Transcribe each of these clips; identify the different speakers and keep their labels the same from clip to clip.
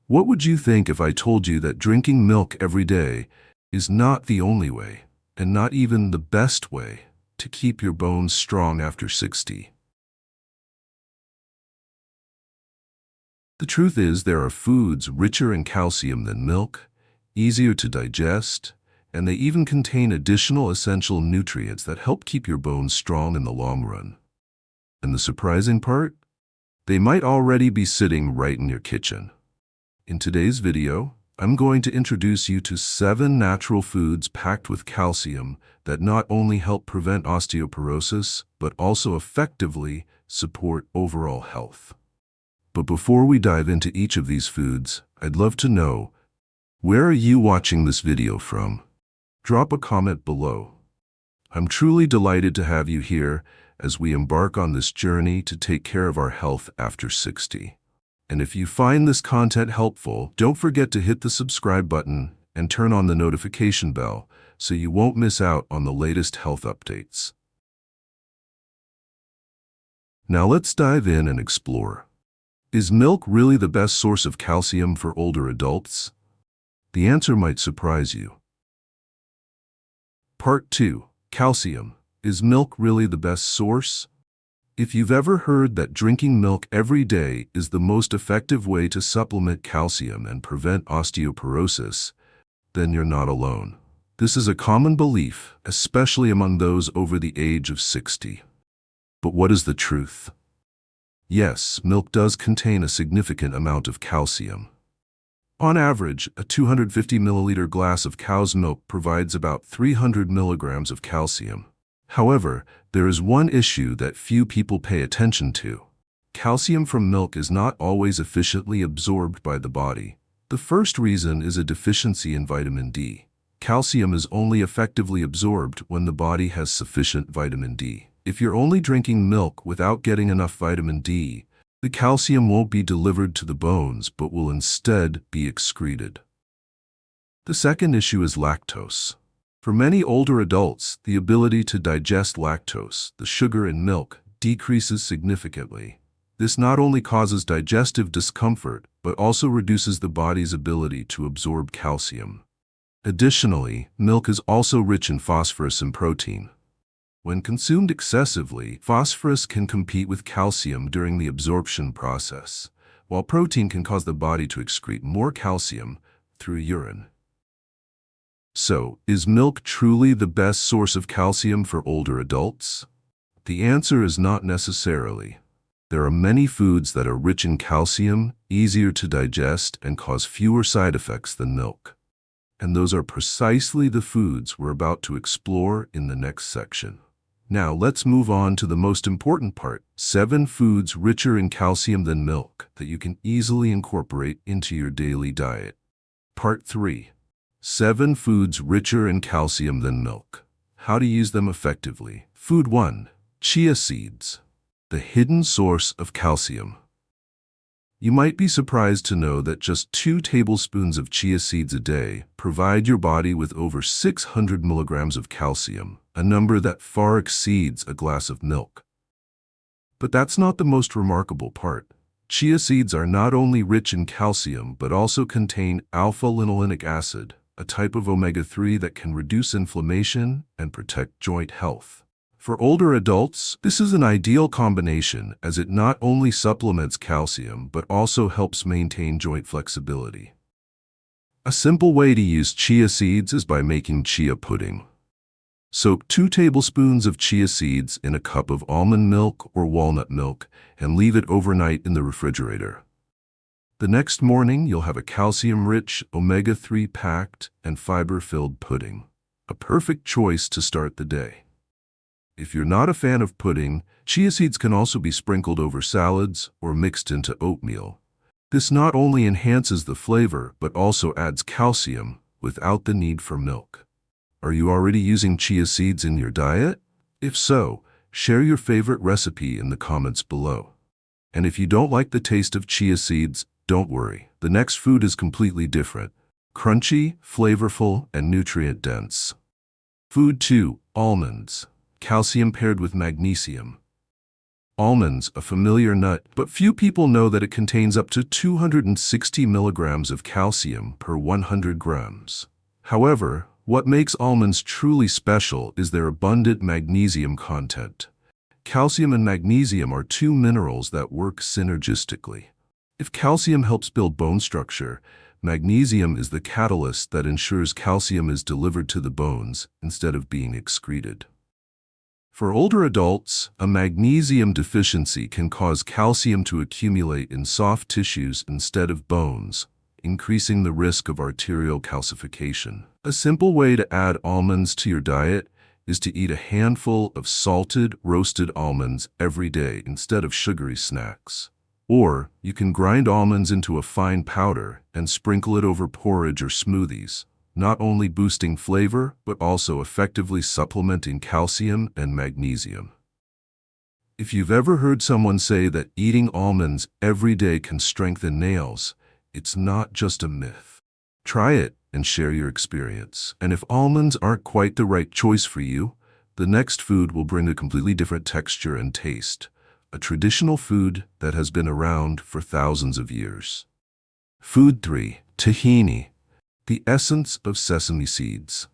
Speaker 1: What would you think if I told you that drinking milk every day is not the only way, and not even the best way, to keep your bones strong after 60? The truth is, there are foods richer in calcium than milk, easier to digest, and they even contain additional essential nutrients that help keep your bones strong in the long run. And the surprising part? They might already be sitting right in your kitchen. In today's video, I'm going to introduce you to 7 natural foods packed with calcium that not only help prevent osteoporosis, but also effectively support overall health. But before we dive into each of these foods, I'd love to know, where are you watching this video from? Drop a comment below. I'm truly delighted to have you here as we embark on this journey to take care of our health after 60. And if you find this content helpful, don't forget to hit the subscribe button and turn on the notification bell so you won't miss out on the latest health updates. Now let's dive in and explore. Is milk really the best source of calcium for older adults? The answer might surprise you. Part 2. Calcium. Is milk really the best source? If you've ever heard that drinking milk every day is the most effective way to supplement calcium and prevent osteoporosis, then you're not alone. This is a common belief, especially among those over the age of 60. But what is the truth? Yes, milk does contain a significant amount of calcium. On average, a 250 milliliter glass of cow's milk provides about 300 milligrams of calcium. However, there is one issue that few people pay attention to. Calcium from milk is not always efficiently absorbed by the body. The first reason is a deficiency in vitamin D. Calcium is only effectively absorbed when the body has sufficient vitamin D. If you're only drinking milk without getting enough vitamin D, the calcium won't be delivered to the bones but will instead be excreted. The second issue is lactose. For many older adults, the ability to digest lactose, the sugar in milk, decreases significantly. This not only causes digestive discomfort, but also reduces the body's ability to absorb calcium. Additionally, milk is also rich in phosphorus and protein. When consumed excessively, phosphorus can compete with calcium during the absorption process, while protein can cause the body to excrete more calcium through urine. So, is milk truly the best source of calcium for older adults? The answer is not necessarily. There are many foods that are rich in calcium, easier to digest, and cause fewer side effects than milk. And those are precisely the foods we're about to explore in the next section. Now let's move on to the most important part, 7 foods richer in calcium than milk that you can easily incorporate into your daily diet. Part 3. 7 foods richer in calcium than milk. How to use them effectively. Food 1. Chia seeds. The hidden source of calcium. You might be surprised to know that just 2 tablespoons of chia seeds a day provide your body with over 600 milligrams of calcium, a number that far exceeds a glass of milk. But that's not the most remarkable part. Chia seeds are not only rich in calcium but also contain alpha-linolenic acid, a type of omega-3 that can reduce inflammation and protect joint health. For older adults, this is an ideal combination as it not only supplements calcium but also helps maintain joint flexibility. A simple way to use chia seeds is by making chia pudding. Soak 2 tablespoons of chia seeds in a cup of almond milk or walnut milk and leave it overnight in the refrigerator. The next morning, you'll have a calcium-rich, omega-3 packed, and fiber-filled pudding. A perfect choice to start the day. If you're not a fan of pudding, chia seeds can also be sprinkled over salads or mixed into oatmeal. This not only enhances the flavor, but also adds calcium without the need for milk. Are you already using chia seeds in your diet? If so, share your favorite recipe in the comments below. And if you don't like the taste of chia seeds, don't worry. The next food is completely different. Crunchy, flavorful, and nutrient-dense. Food 2. Almonds. Calcium paired with magnesium. Almonds, a familiar nut, but few people know that it contains up to 260 milligrams of calcium per 100 grams. However, what makes almonds truly special is their abundant magnesium content. Calcium and magnesium are two minerals that work synergistically. If calcium helps build bone structure, magnesium is the catalyst that ensures calcium is delivered to the bones instead of being excreted. For older adults, a magnesium deficiency can cause calcium to accumulate in soft tissues instead of bones, increasing the risk of arterial calcification. A simple way to add almonds to your diet is to eat a handful of salted, roasted almonds every day instead of sugary snacks. Or you can grind almonds into a fine powder and sprinkle it over porridge or smoothies, not only boosting flavor, but also effectively supplementing calcium and magnesium. If you've ever heard someone say that eating almonds every day can strengthen nails, it's not just a myth. Try it and share your experience. And if almonds aren't quite the right choice for you, the next food will bring a completely different texture and taste, a traditional food that has been around for thousands of years. Food 3. Tahini. The essence of sesame seeds.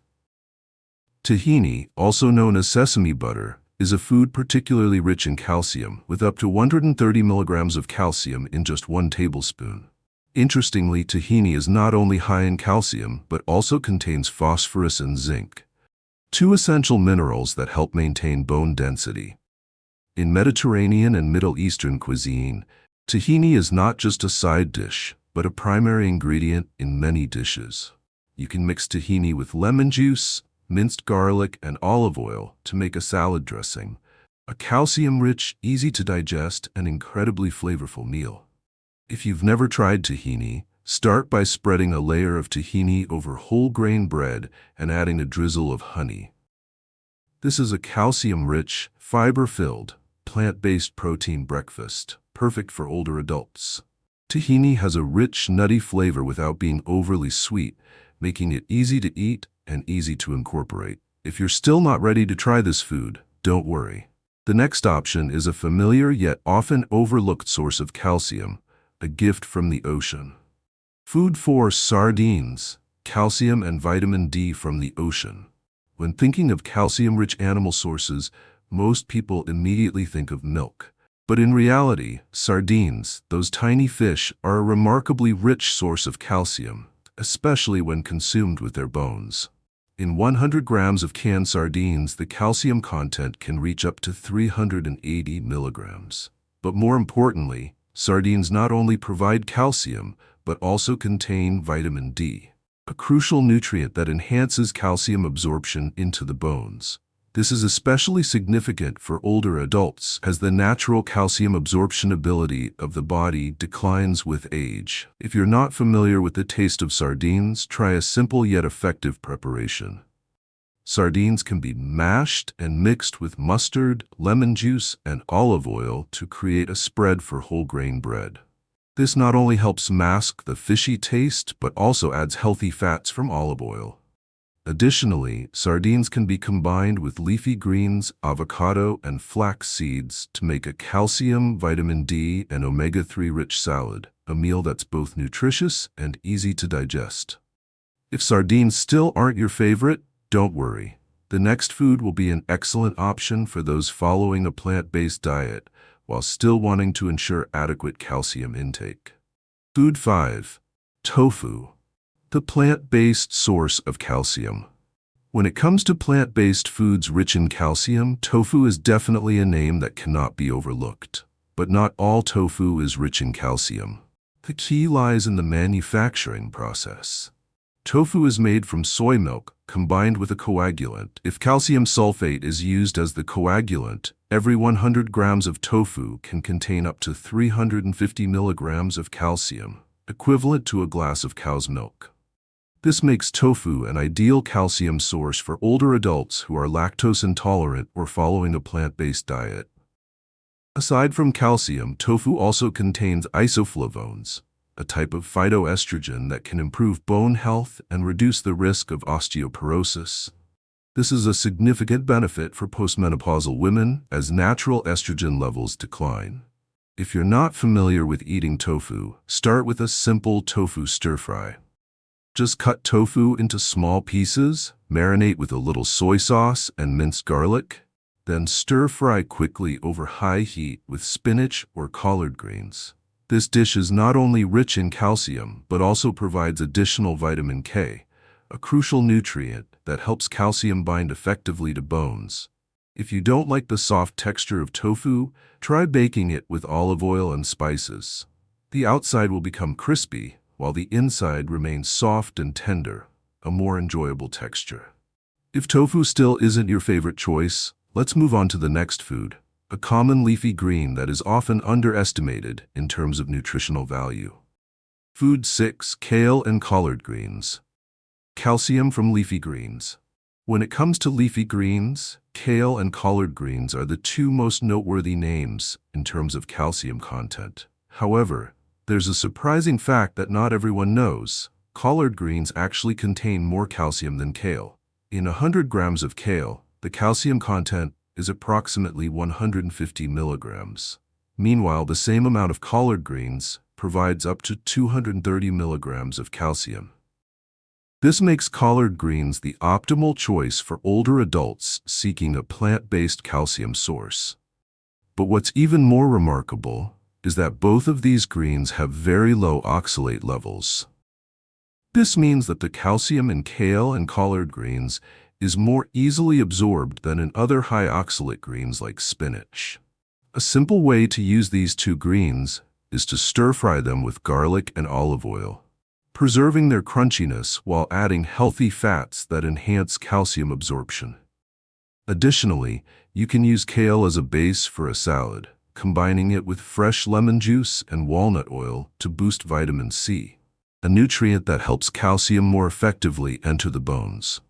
Speaker 1: Tahini, also known as sesame butter, is a food particularly rich in calcium, with up to 130 milligrams of calcium in just 1 tablespoon. Interestingly, tahini is not only high in calcium, but also contains phosphorus and zinc, two essential minerals that help maintain bone density. In Mediterranean and Middle Eastern cuisine, tahini is not just a side dish, but a primary ingredient in many dishes. You can mix tahini with lemon juice, minced garlic, and olive oil to make a salad dressing, a calcium-rich, easy-to-digest, and incredibly flavorful meal. If you've never tried tahini, start by spreading a layer of tahini over whole grain bread and adding a drizzle of honey. This is a calcium-rich, fiber-filled, plant-based protein breakfast, perfect for older adults. Tahini has a rich, nutty flavor without being overly sweet, making it easy to eat and easy to incorporate. If you're still not ready to try this food, don't worry. The next option is a familiar yet often overlooked source of calcium, a gift from the ocean. Food 4. Sardines. Calcium and vitamin D from the ocean. When thinking of calcium-rich animal sources, most people immediately think of milk. But in reality, sardines, those tiny fish, are a remarkably rich source of calcium, especially when consumed with their bones. In 100 grams of canned sardines, the calcium content can reach up to 380 milligrams. But more importantly, sardines not only provide calcium, but also contain vitamin D, a crucial nutrient that enhances calcium absorption into the bones. This is especially significant for older adults, as the natural calcium absorption ability of the body declines with age. If you're not familiar with the taste of sardines, try a simple yet effective preparation. Sardines can be mashed and mixed with mustard, lemon juice, and olive oil to create a spread for whole grain bread. This not only helps mask the fishy taste, but also adds healthy fats from olive oil. Additionally, sardines can be combined with leafy greens, avocado, and flax seeds to make a calcium, vitamin D, and omega-3 rich salad, a meal that's both nutritious and easy to digest. If sardines still aren't your favorite, don't worry. The next food will be an excellent option for those following a plant-based diet while still wanting to ensure adequate calcium intake. Food 5. Tofu. The plant-based source of calcium. When it comes to plant-based foods rich in calcium, tofu is definitely a name that cannot be overlooked. But not all tofu is rich in calcium. The key lies in the manufacturing process. Tofu is made from soy milk combined with a coagulant. If calcium sulfate is used as the coagulant, every 100 grams of tofu can contain up to 350 milligrams of calcium, equivalent to a glass of cow's milk. This makes tofu an ideal calcium source for older adults who are lactose intolerant or following a plant-based diet. Aside from calcium, tofu also contains isoflavones, a type of phytoestrogen that can improve bone health and reduce the risk of osteoporosis. This is a significant benefit for postmenopausal women as natural estrogen levels decline. If you're not familiar with eating tofu, start with a simple tofu stir-fry. Just cut tofu into small pieces, marinate with a little soy sauce and minced garlic, then stir-fry quickly over high heat with spinach or collard greens. This dish is not only rich in calcium, but also provides additional vitamin K, a crucial nutrient that helps calcium bind effectively to bones. If you don't like the soft texture of tofu, try baking it with olive oil and spices. The outside will become crispy, while the inside remains soft and tender, a more enjoyable texture. If tofu still isn't your favorite choice, let's move on to the next food, a common leafy green that is often underestimated in terms of nutritional value. Food 6. Kale and collard greens. Calcium from leafy greens. When it comes to leafy greens, kale and collard greens are the two most noteworthy names in terms of calcium content. However, there's a surprising fact that not everyone knows. Collard greens actually contain more calcium than kale. In 100 grams of kale, the calcium content is approximately 150 milligrams. Meanwhile, the same amount of collard greens provides up to 230 milligrams of calcium. This makes collard greens the optimal choice for older adults seeking a plant-based calcium source. But what's even more remarkable is that both of these greens have very low oxalate levels. This means that the calcium in kale and collard greens is more easily absorbed than in other high oxalate greens like spinach. A simple way to use these two greens is to stir-fry them with garlic and olive oil, preserving their crunchiness while adding healthy fats that enhance calcium absorption. Additionally, you can use kale as a base for a salad, combining it with fresh lemon juice and walnut oil to boost vitamin C, a nutrient that helps calcium more effectively enter the bones.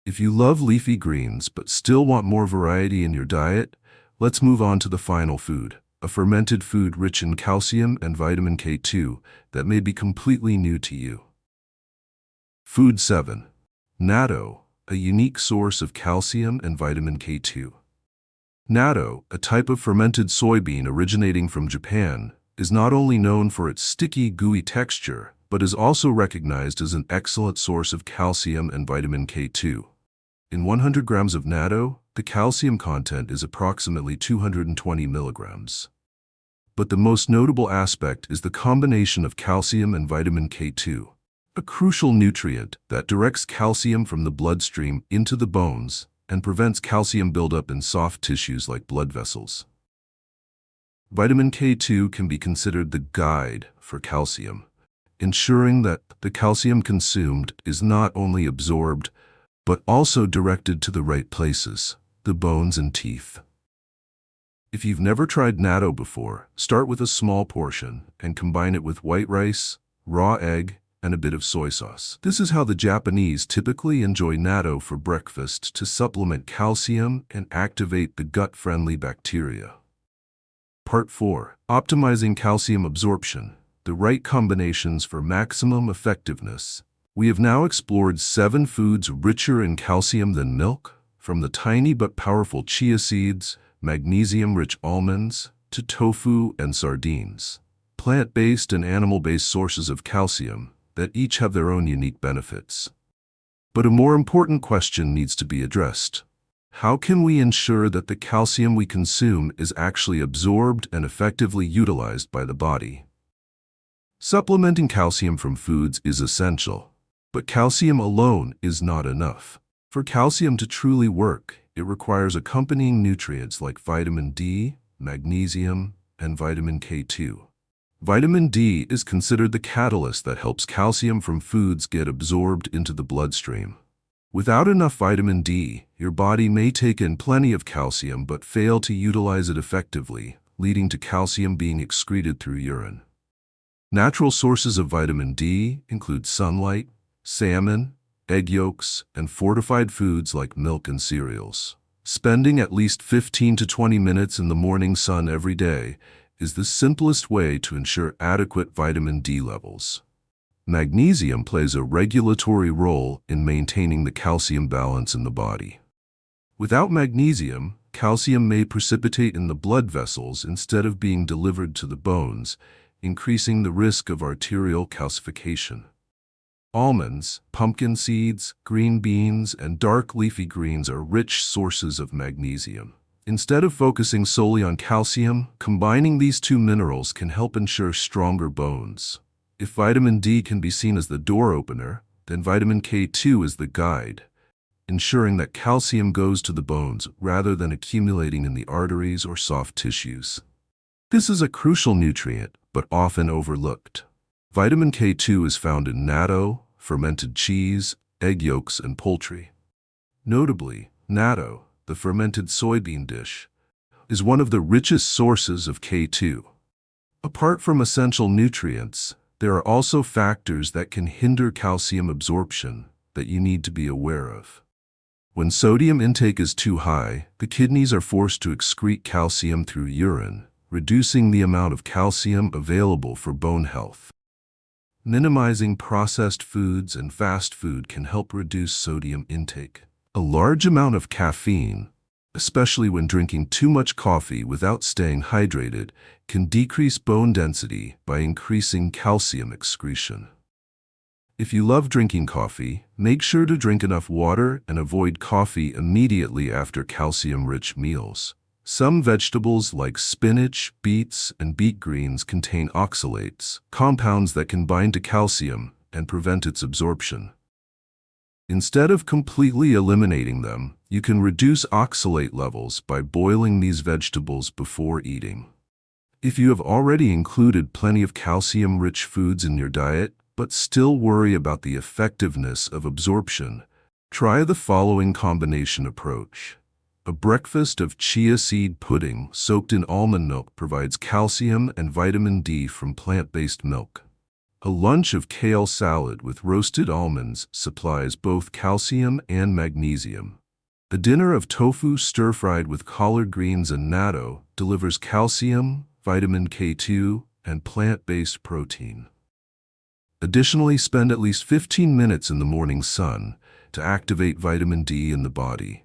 Speaker 1: If you love leafy greens but still want more variety in your diet, let's move on to the final food, a fermented food rich in calcium and vitamin K2 that may be completely new to you. Food 7. Natto, a unique source of calcium and vitamin K2. Natto, a type of fermented soybean originating from Japan, is not only known for its sticky, gooey texture, but is also recognized as an excellent source of calcium and vitamin K2. In 100 grams of natto, the calcium content is approximately 220 milligrams. But the most notable aspect is the combination of calcium and vitamin K2, a crucial nutrient that directs calcium from the bloodstream into the bones and prevents calcium buildup in soft tissues like blood vessels. Vitamin K2 can be considered the guide for calcium, ensuring that the calcium consumed is not only absorbed, but also directed to the right places, the bones and teeth. If you've never tried natto before, start with a small portion and combine it with white rice, raw egg, and a bit of soy sauce. This is how the Japanese typically enjoy natto for breakfast to supplement calcium and activate the gut-friendly bacteria. Part 4. Optimizing calcium absorption, the right combinations for maximum effectiveness. We have now explored 7 foods richer in calcium than milk, from the tiny but powerful chia seeds, magnesium-rich almonds, to tofu and sardines. Plant-based and animal-based sources of calcium that each have their own unique benefits. But a more important question needs to be addressed. How can we ensure that the calcium we consume is actually absorbed and effectively utilized by the body? Supplementing calcium from foods is essential, but calcium alone is not enough. For calcium to truly work, it requires accompanying nutrients like vitamin D, magnesium, and vitamin K2. Vitamin D is considered the catalyst that helps calcium from foods get absorbed into the bloodstream. Without enough vitamin D, your body may take in plenty of calcium but fail to utilize it effectively, leading to calcium being excreted through urine. Natural sources of vitamin D include sunlight, salmon, egg yolks, and fortified foods like milk and cereals. Spending at least 15 to 20 minutes in the morning sun every day is the simplest way to ensure adequate vitamin D levels. Magnesium plays a regulatory role in maintaining the calcium balance in the body. Without magnesium, calcium may precipitate in the blood vessels instead of being delivered to the bones, increasing the risk of arterial calcification. Almonds, pumpkin seeds, green beans, and dark leafy greens are rich sources of magnesium. Instead of focusing solely on calcium, combining these two minerals can help ensure stronger bones. If vitamin D can be seen as the door opener, then vitamin K2 is the guide, ensuring that calcium goes to the bones rather than accumulating in the arteries or soft tissues. This is a crucial nutrient, but often overlooked. Vitamin K2 is found in natto, fermented cheese, egg yolks, and poultry. Notably, natto, the fermented soybean dish, is one of the richest sources of K2. Apart from essential nutrients, there are also factors that can hinder calcium absorption that you need to be aware of. When sodium intake is too high, the kidneys are forced to excrete calcium through urine, reducing the amount of calcium available for bone health. Minimizing processed foods and fast food can help reduce sodium intake. A large amount of caffeine, especially when drinking too much coffee without staying hydrated, can decrease bone density by increasing calcium excretion. If you love drinking coffee, make sure to drink enough water and avoid coffee immediately after calcium-rich meals. Some vegetables like spinach, beets, and beet greens contain oxalates, compounds that can bind to calcium and prevent its absorption. Instead of completely eliminating them, you can reduce oxalate levels by boiling these vegetables before eating. If you have already included plenty of calcium-rich foods in your diet, but still worry about the effectiveness of absorption, try the following combination approach. A breakfast of chia seed pudding soaked in almond milk provides calcium and vitamin D from plant-based milk. A lunch of kale salad with roasted almonds supplies both calcium and magnesium. A dinner of tofu stir-fried with collard greens and natto delivers calcium, vitamin K2, and plant-based protein. Additionally, spend at least 15 minutes in the morning sun to activate vitamin D in the body.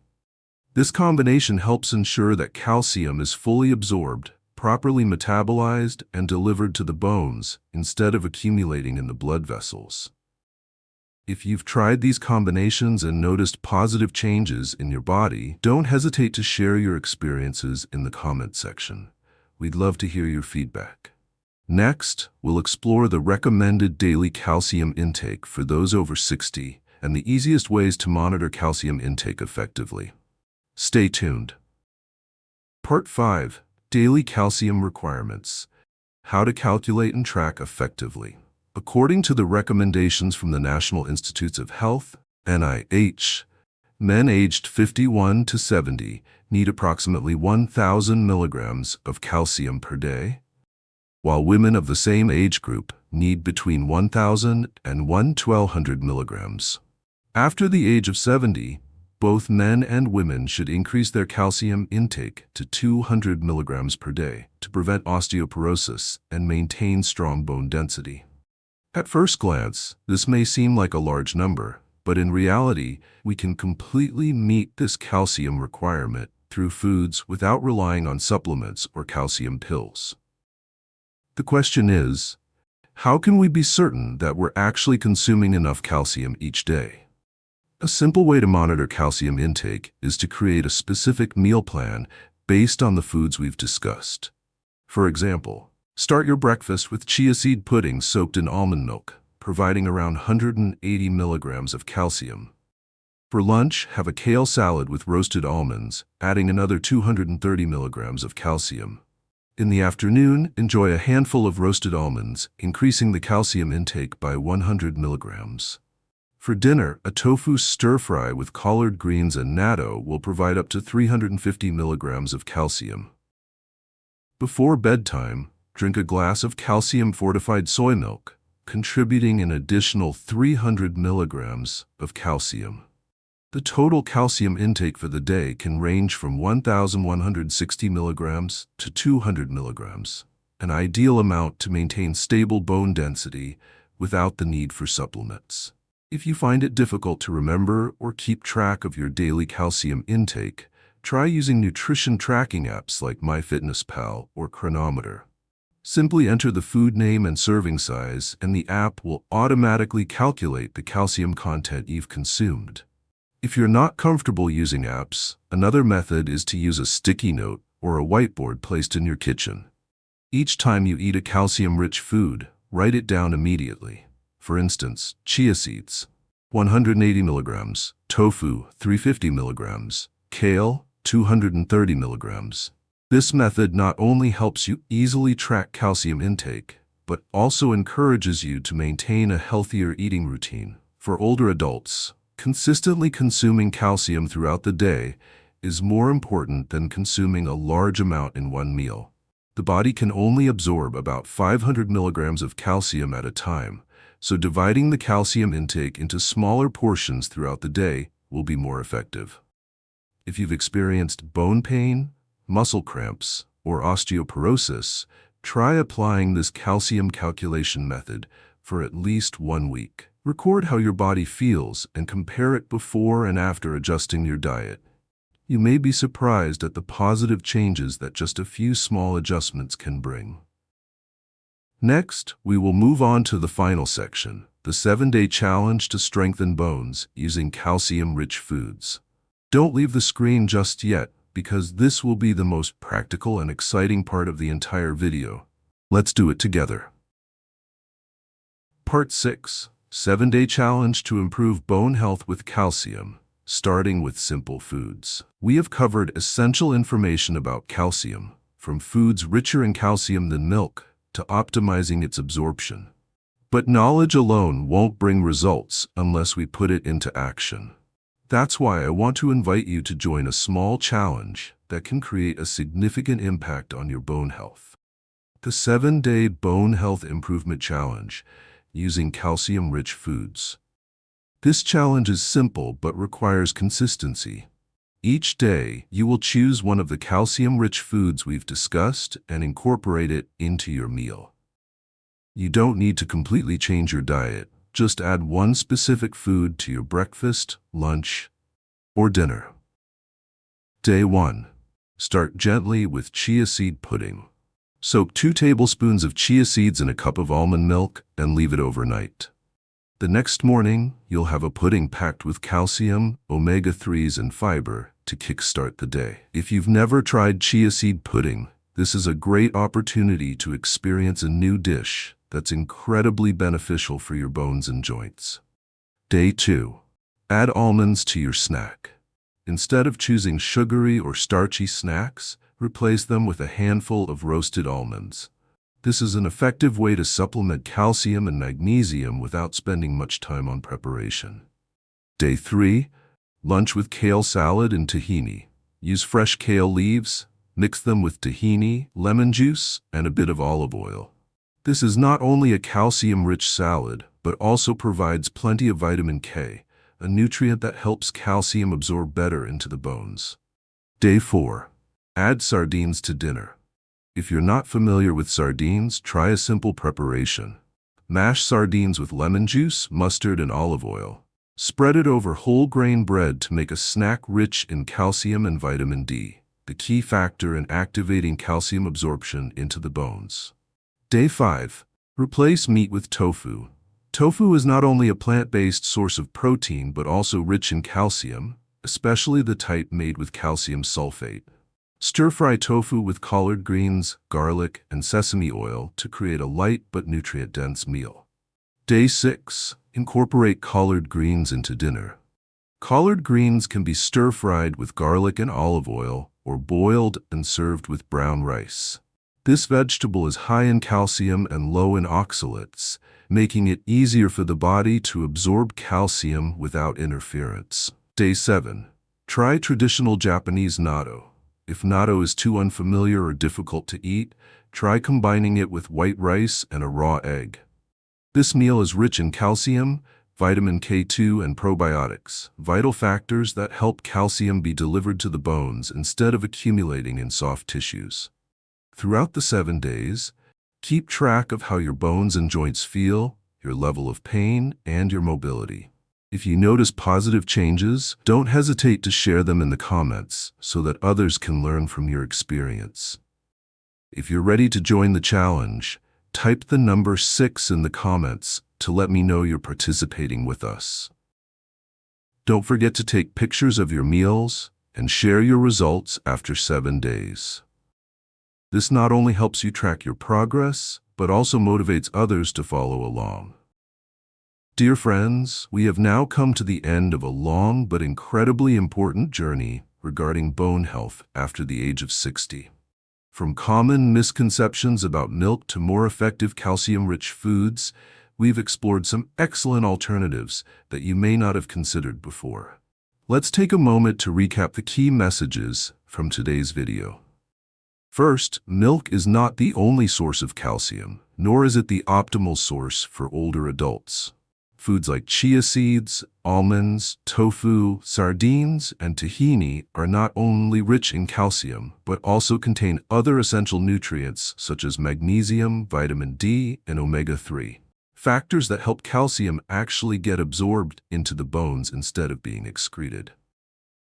Speaker 1: This combination helps ensure that calcium is fully absorbed, properly metabolized, and delivered to the bones instead of accumulating in the blood vessels. If you've tried these combinations and noticed positive changes in your body, don't hesitate to share your experiences in the comment section. We'd love to hear your feedback. Next, we'll explore the recommended daily calcium intake for those over 60 and the easiest ways to monitor calcium intake effectively. Stay tuned. Part 5. Daily calcium requirements. How to calculate and track effectively. According to the recommendations from the National Institutes of Health, NIH, men aged 51 to 70 need approximately 1,000 milligrams of calcium per day, while women of the same age group need between 1,000 and 1,200 milligrams. After the age of 70, both men and women should increase their calcium intake to 200 milligrams per day to prevent osteoporosis and maintain strong bone density. At first glance, this may seem like a large number, but in reality, we can completely meet this calcium requirement through foods without relying on supplements or calcium pills. The question is, how can we be certain that we're actually consuming enough calcium each day? A simple way to monitor calcium intake is to create a specific meal plan based on the foods we've discussed. For example, start your breakfast with chia seed pudding soaked in almond milk, providing around 180 milligrams of calcium. For lunch, have a kale salad with roasted almonds, adding another 230 milligrams of calcium. In the afternoon, enjoy a handful of roasted almonds, increasing the calcium intake by 100 milligrams. For dinner, a tofu stir-fry with collard greens and natto will provide up to 350 milligrams of calcium. Before bedtime, drink a glass of calcium-fortified soy milk, contributing an additional 300 milligrams of calcium. The total calcium intake for the day can range from 1,160 milligrams to 200 milligrams, an ideal amount to maintain stable bone density without the need for supplements. If you find it difficult to remember or keep track of your daily calcium intake, try using nutrition tracking apps like MyFitnessPal or Chronometer. Simply enter the food name and serving size, and the app will automatically calculate the calcium content you've consumed. If you're not comfortable using apps, another method is to use a sticky note or a whiteboard placed in your kitchen. Each time you eat a calcium-rich food, write it down immediately. For instance, chia seeds, 180 milligrams, tofu, 350 milligrams, kale, 230 milligrams. This method not only helps you easily track calcium intake, but also encourages you to maintain a healthier eating routine. For older adults, consistently consuming calcium throughout the day is more important than consuming a large amount in one meal. The body can only absorb about 500 milligrams of calcium at a time, so dividing the calcium intake into smaller portions throughout the day will be more effective. If you've experienced bone pain, muscle cramps, or osteoporosis, try applying this calcium calculation method for at least 1 week. Record how your body feels and compare it before and after adjusting your diet. You may be surprised at the positive changes that just a few small adjustments can bring. Next, we will move on to the final section, the 7-day challenge to strengthen bones using calcium-rich foods. Don't leave the screen just yet, because this will be the most practical and exciting part of the entire video. Let's do it together. Part 6. 7-day challenge to improve bone health with calcium, starting with simple foods. We have covered essential information about calcium, from foods richer in calcium than milk to optimizing its absorption. But knowledge alone won't bring results unless we put it into action. That's why I want to invite you to join a small challenge that can create a significant impact on your bone health. The 7-day Bone Health Improvement Challenge, using calcium-rich foods. This challenge is simple but requires consistency. Each day, you will choose one of the calcium-rich foods we've discussed and incorporate it into your meal. You don't need to completely change your diet. Just add one specific food to your breakfast, lunch, or dinner. Day 1. Start gently with chia seed pudding. Soak 2 tablespoons of chia seeds in a cup of almond milk and leave it overnight. The next morning, you'll have a pudding packed with calcium, omega-3s, and fiber to kickstart the day. If you've never tried chia seed pudding, this is a great opportunity to experience a new dish that's incredibly beneficial for your bones and joints. Day 2. Add almonds to your snack. Instead of choosing sugary or starchy snacks, replace them with a handful of roasted almonds. This is an effective way to supplement calcium and magnesium without spending much time on preparation. Day 3. Lunch with kale salad and tahini. Use fresh kale leaves, mix them with tahini, lemon juice, and a bit of olive oil. This is not only a calcium-rich salad, but also provides plenty of vitamin K, a nutrient that helps calcium absorb better into the bones. Day 4. Add sardines to dinner. If you're not familiar with sardines, try a simple preparation. Mash sardines with lemon juice, mustard, and olive oil. Spread it over whole grain bread to make a snack rich in calcium and vitamin D, the key factor in activating calcium absorption into the bones. Day 5. Replace meat with tofu. Tofu is not only a plant-based source of protein but also rich in calcium, especially the type made with calcium sulfate. Stir-fry tofu with collard greens, garlic, and sesame oil to create a light but nutrient-dense meal. Day 6. Incorporate collard greens into dinner. Collard greens can be stir-fried with garlic and olive oil or boiled and served with brown rice. This vegetable is high in calcium and low in oxalates, making it easier for the body to absorb calcium without interference. Day 7. Try traditional Japanese natto. If natto is too unfamiliar or difficult to eat, try combining it with white rice and a raw egg. This meal is rich in calcium, vitamin K2, and probiotics, vital factors that help calcium be delivered to the bones instead of accumulating in soft tissues. Throughout the 7 days, keep track of how your bones and joints feel, your level of pain, and your mobility. If you notice positive changes, don't hesitate to share them in the comments so that others can learn from your experience. If you're ready to join the challenge, type the number 6 in the comments to let me know you're participating with us. Don't forget to take pictures of your meals and share your results after 7 days. This not only helps you track your progress, but also motivates others to follow along. Dear friends, we have now come to the end of a long but incredibly important journey regarding bone health after the age of 60. From common misconceptions about milk to more effective calcium-rich foods, we've explored some excellent alternatives that you may not have considered before. Let's take a moment to recap the key messages from today's video. First, milk is not the only source of calcium, nor is it the optimal source for older adults. Foods like chia seeds, almonds, tofu, sardines, and tahini are not only rich in calcium, but also contain other essential nutrients such as magnesium, vitamin D, and omega-3. Factors that help calcium actually get absorbed into the bones instead of being excreted.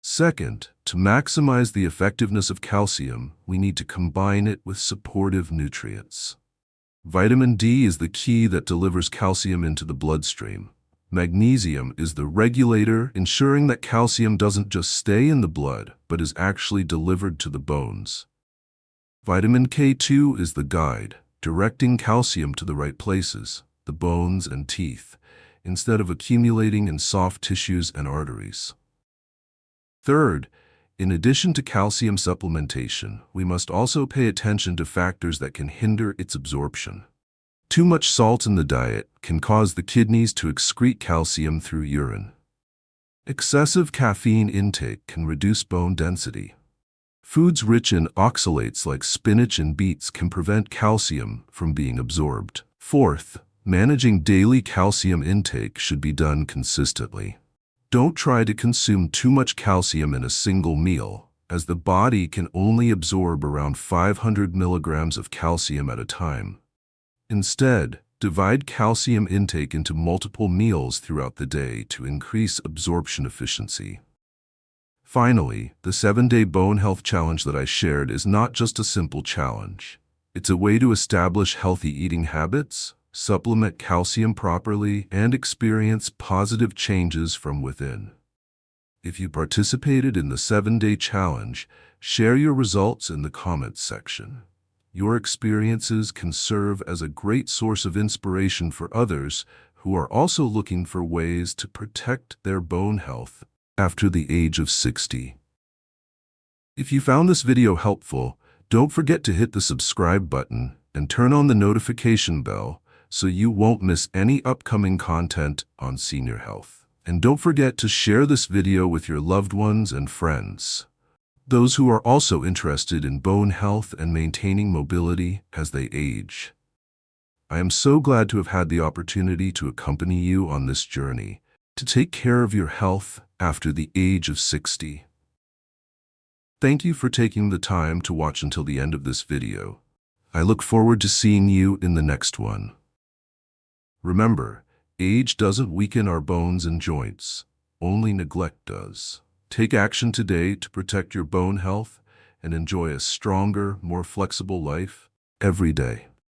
Speaker 1: Second, to maximize the effectiveness of calcium, we need to combine it with supportive nutrients. Vitamin D is the key that delivers calcium into the bloodstream. Magnesium is the regulator, ensuring that calcium doesn't just stay in the blood, but is actually delivered to the bones. Vitamin K2 is the guide, directing calcium to the right places, the bones and teeth, instead of accumulating in soft tissues and arteries. Third, in addition to calcium supplementation, we must also pay attention to factors that can hinder its absorption. Too much salt in the diet can cause the kidneys to excrete calcium through urine. Excessive caffeine intake can reduce bone density. Foods rich in oxalates like spinach and beets can prevent calcium from being absorbed. Fourth, managing daily calcium intake should be done consistently. Don't try to consume too much calcium in a single meal, as the body can only absorb around 500 milligrams of calcium at a time. Instead, divide calcium intake into multiple meals throughout the day to increase absorption efficiency. Finally, the 7-day bone health challenge that I shared is not just a simple challenge. It's a way to establish healthy eating habits, supplement calcium properly, and experience positive changes from within. If you participated in the 7-day challenge, share your results in the comments section. Your experiences can serve as a great source of inspiration for others who are also looking for ways to protect their bone health after the age of 60. If you found this video helpful, don't forget to hit the subscribe button and turn on the notification bell so you won't miss any upcoming content on senior health. And don't forget to share this video with your loved ones and friends, those who are also interested in bone health and maintaining mobility as they age. I am so glad to have had the opportunity to accompany you on this journey to take care of your health after the age of 60. Thank you for taking the time to watch until the end of this video. I look forward to seeing you in the next one. Remember, age doesn't weaken our bones and joints, only neglect does. Take action today to protect your bone health and enjoy a stronger, more flexible life every day.